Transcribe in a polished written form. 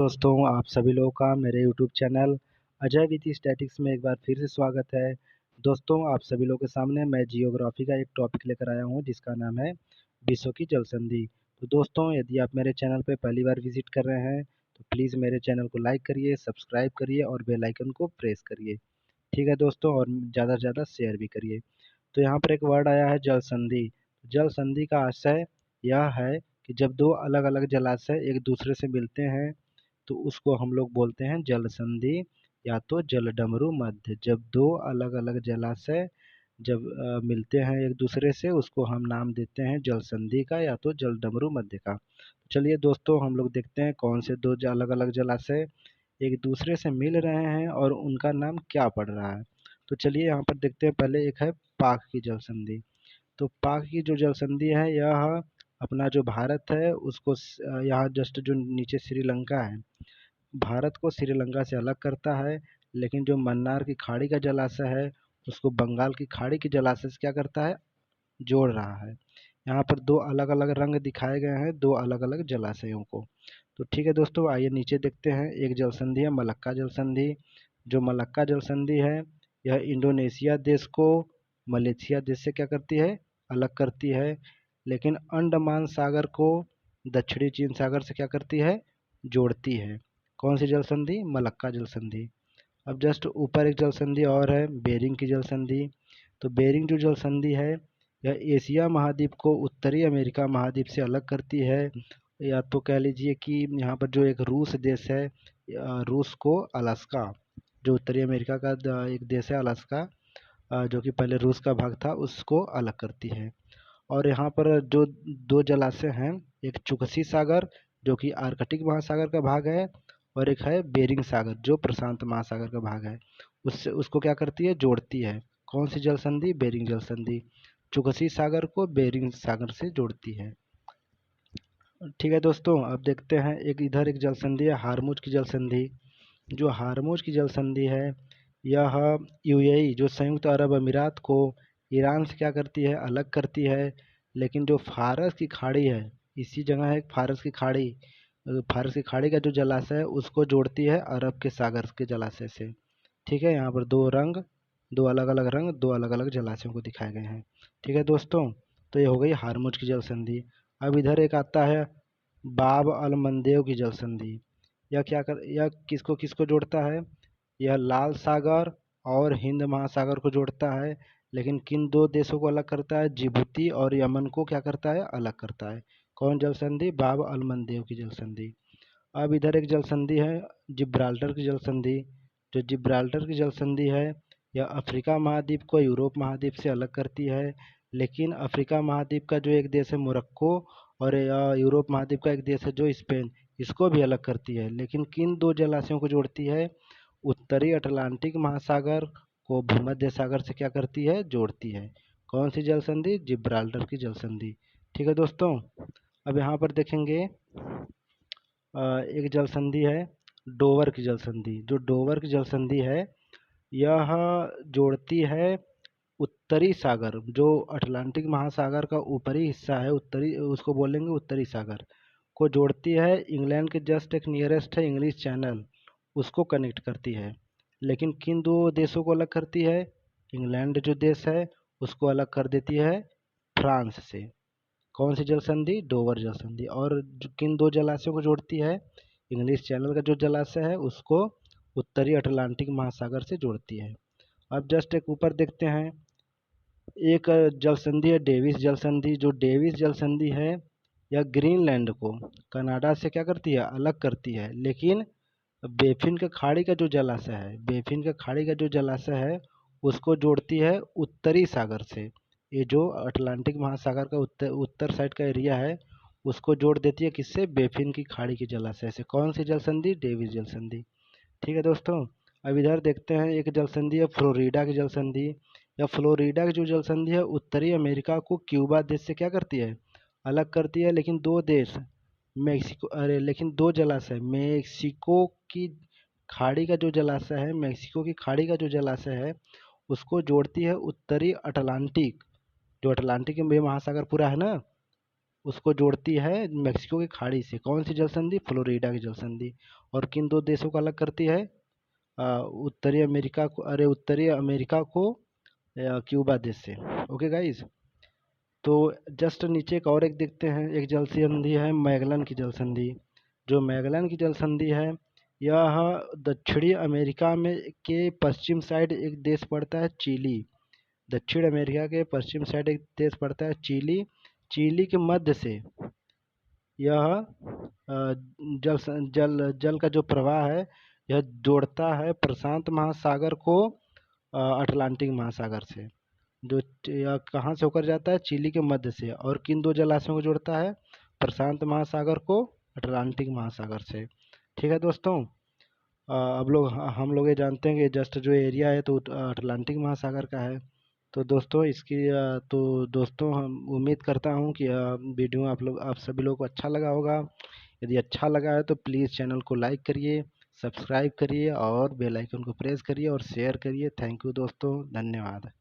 दोस्तों, आप सभी लोगों का मेरे YouTube channel Ajay with statics में एक बार फिर से स्वागत है। दोस्तों, आप सभी लोगों के सामने मैं जियोग्राफी का एक टॉपिक लेकर आया हूं जिसका नाम है विश्व की जल संधि। तो दोस्तों, यदि आप मेरे चैनल पर पहली बार विजिट कर रहे हैं तो प्लीज़ मेरे चैनल को लाइक करिए, सब्सक्राइब करिए और बेल आइकन को प्रेस करिए। ठीक है दोस्तों, और ज़्यादा से ज़्यादा शेयर भी करिए। तो यहाँ पर एक वर्ड आया है जल संधि। जल संधि का आशय यह है कि जब दो अलग अलग जलाशय एक दूसरे से मिलते हैं तो उसको हम लोग बोलते हैं जल संधि या तो जलडमरू मध्य। जब दो अलग अलग जलाशय जब मिलते हैं एक दूसरे से उसको हम नाम देते हैं जल संधि का या तो जलडमरू मध्य का। चलिए दोस्तों, हम लोग देखते हैं कौन से दो अलग अलग जलाशय एक दूसरे से मिल रहे हैं और उनका नाम क्या पड़ रहा है। तो चलिए यहाँ पर देखते हैं। पहले एक है पाक की जल संधि। तो पाक की जो जल संधि है यह अपना जो भारत है उसको यहाँ जस्ट जो नीचे श्रीलंका है, भारत को श्रीलंका से अलग करता है। लेकिन जो मन्नार की खाड़ी का जलाशय है उसको बंगाल की खाड़ी के जलाशय से क्या करता है, जोड़ रहा है। यहाँ पर दो अलग अलग रंग दिखाए गए हैं दो अलग अलग जलाशयों को। तो ठीक है दोस्तों, आइए नीचे देखते हैं। एक जल संधि है मलक्का जल संधि। जो मलक्का जल संधि है यह इंडोनेशिया देश को मलेशिया देश से क्या करती है, अलग करती है। लेकिन अंडमान सागर को दक्षिणी चीन सागर से क्या करती है, जोड़ती है। कौन सी जल संधि, मलक्का जल संधि। अब जस्ट ऊपर एक जल संधि और है बेरिंग की जल संधि। तो बेरिंग जो जल संधि है यह एशिया महाद्वीप को उत्तरी अमेरिका महाद्वीप से अलग करती है। या तो कह लीजिए कि यहाँ पर जो एक रूस देश है, रूस को अलास्का, जो उत्तरी अमेरिका का एक देश है अलास्का, जो कि पहले रूस का भाग था, उसको अलग करती है। और यहाँ पर जो दो जलाशय हैं, एक चुकसी सागर जो कि आर्कटिक महासागर का भाग है और एक है बेरिंग सागर जो प्रशांत महासागर का भाग है, उससे उसको क्या करती है, जोड़ती है। कौन सी जल संधि, बेरिंग जल संधि। चुकसी सागर को बेरिंग सागर से जोड़ती है। ठीक है दोस्तों, अब देखते हैं एक इधर एक जल संधि है हारमुज की जल संधि। जो हारमुज की जल संधि है यह यूएई जो संयुक्त अरब अमीरात को ईरान से क्या करती है, अलग करती है। लेकिन जो फारस की खाड़ी है, इसी जगह है फारस की खाड़ी, फारस की खाड़ी का जो जलाशय है उसको जोड़ती है अरब के सागर के जलाशय से। ठीक है, यहाँ पर दो रंग, दो अलग अलग रंग दो अलग अलग जलाशयों को दिखाए गए हैं। ठीक है दोस्तों, तो ये हो गई हारमुज की जल संधि। अब इधर एक आता है बाब अल मंदेव की जल संधि। यह किसको किसको जोड़ता है, यह लाल सागर और हिंद महासागर को जोड़ता है। लेकिन किन दो देशों को अलग करता है, जिबूती और यमन को क्या करता है, अलग करता है। कौन जल संधि, बाब अल मंदेव की जल संधि। अब इधर एक जल संधि है जिब्राल्टर की जल संधि। जो जिब्राल्टर की जल संधि है यह अफ्रीका महाद्वीप को यूरोप महाद्वीप से अलग करती है। लेकिन अफ्रीका महाद्वीप का जो एक देश है मोरक्को और यूरोप महाद्वीप का एक देश है जो स्पेन, इसको भी अलग करती है। लेकिन किन दो जलाशयों को जोड़ती है, उत्तरी अटलांटिक महासागर को भूमध्य सागर से क्या करती है, जोड़ती है। कौन सी जल संधि, जिब्राल्टर की जल संधि। ठीक है दोस्तों, अब यहाँ पर देखेंगे एक जल संधि है डोवर की जल संधि। जो डोवर की जल संधि है यह जोड़ती है उत्तरी सागर, जो अटलांटिक महासागर का ऊपरी हिस्सा है, उत्तरी उसको बोलेंगे उत्तरी सागर को जोड़ती है। इंग्लैंड के जस्ट एक नियरेस्ट है इंग्लिश चैनल, उसको कनेक्ट करती है। लेकिन किन दो देशों को अलग करती है, इंग्लैंड जो देश है उसको अलग कर देती है फ्रांस से। कौन सी जल संधि, डोवर जल संधि। और किन दो जलाशयों को जोड़ती है, इंग्लिश चैनल का जो जलाशय है उसको उत्तरी अटलांटिक महासागर से जोड़ती है। अब जस्ट एक ऊपर देखते हैं, एक जल संधि है डेविस जल संधि। जो डेविस जल संधि है यह ग्रीनलैंड को कनाडा से क्या करती है, अलग करती है। लेकिन बेफिन के खाड़ी का जो जलाशय है, बेफिन के खाड़ी का जो जलाशय है उसको जोड़ती है उत्तरी सागर से। ये जो अटलांटिक महासागर का उत्तर साइड का एरिया है उसको जोड़ देती है किससे, बेफिन की खाड़ी के जलाशय से। कौन सी जल संधि, डेविस जल संधि। ठीक है दोस्तों, अब इधर देखते हैं एक जल संधि है फ्लोरिडा की जल संधि। या फ्लोरिडा की जो जल संधि है उत्तरी अमेरिका को क्यूबा देश से क्या करती है, अलग करती है। लेकिन दो देश मेक्सिको, अरे लेकिन दो जलाशय, मेक्सिको की खाड़ी का जो जलाशय है, मेक्सिको की खाड़ी का जो जलाशय है उसको जोड़ती है उत्तरी अटलांटिक, जो अटलांटिक में महासागर पूरा है ना, उसको जोड़ती है मेक्सिको की खाड़ी से। कौन सी जल संधि? फ्लोरिडा की जल संधि। और किन दो देशों को अलग करती है? उत्तरी अमेरिका को क्यूबा देश से। ओके गाइस, तो जस्ट नीचे एक देखते हैं, एक जल संधि है मैगलन की जल संधि। जो मैगलन की जल संधि है, यह दक्षिणी अमेरिका में के पश्चिम साइड एक देश पड़ता है चिली। दक्षिण अमेरिका के पश्चिम साइड एक देश पड़ता है चिली। चिली के मध्य से यह जल जल जल का जो प्रवाह है, यह जोड़ता है प्रशांत महासागर को अटलांटिक महासागर से। जो यह कहाँ से होकर जाता है? चिली के मध्य से। और किन दो जलाशयों को जोड़ता है? प्रशांत महासागर को अटलांटिक महासागर से। ठीक है दोस्तों, अब हम लोग ये जानते हैं कि जस्ट जो एरिया है तो अटलांटिक महासागर का है। तो दोस्तों तो दोस्तों हम उम्मीद करता हूँ कि वीडियो आप सभी लोगों को अच्छा लगा होगा। यदि अच्छा लगा है तो प्लीज़ चैनल को लाइक करिए, सब्सक्राइब करिए और बेल आइकन को प्रेस करिए और शेयर करिए। थैंक यू दोस्तों, धन्यवाद।